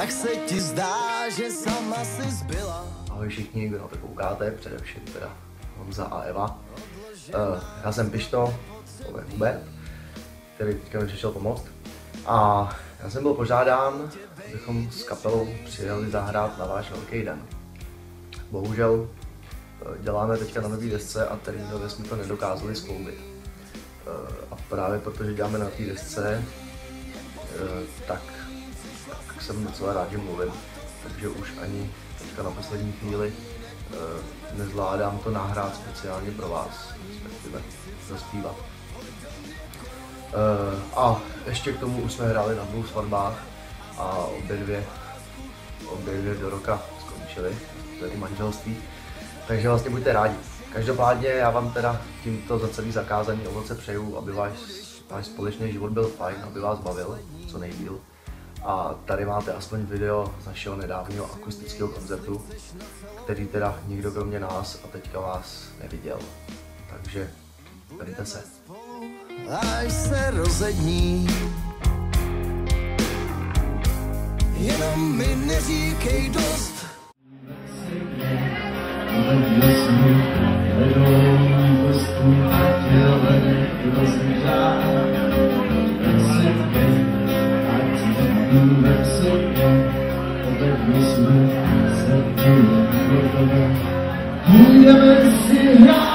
tak se ti zdá, že sama si zbyla. Ahoj všichni, kdo na to koukáte, především teda Honza a Eva. Já jsem Pišto, to je Hubert, který teďka mi přišel pomoct. A já jsem byl požádán, abychom s kapelou přijeli zahrát na váš velký den. Bohužel děláme teďka na nový desce a termínově jsme to nedokázali skloubit. A právě protože děláme na té desce, tak jsem docela rád, že mluvím. Takže už ani teďka na poslední chvíli nezvládám to nahrát speciálně pro vás, respektive zaspívat. A ještě k tomu už jsme hráli na 2 svatbách a obě dvě do roka skončily, to je manželství, takže vlastně buďte rádi. Každopádně já vám teda tímto za celý zakázaný ovoce přeju, aby váš společný život byl fajn, aby vás bavil co nejdýl. A tady máte aspoň video z našeho nedávného akustického koncertu, který teda nikdo kromě nás a teďka vás neviděl. Takže dejte se. Až se rozední, jenom mi neříkej dost. Budeme si hrát.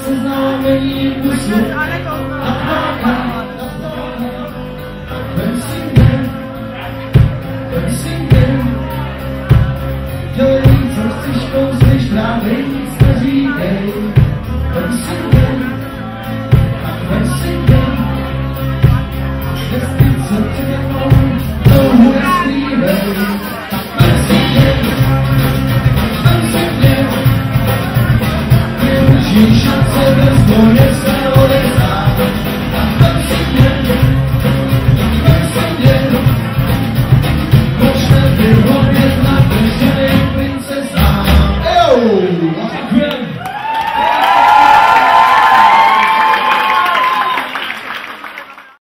Seznámení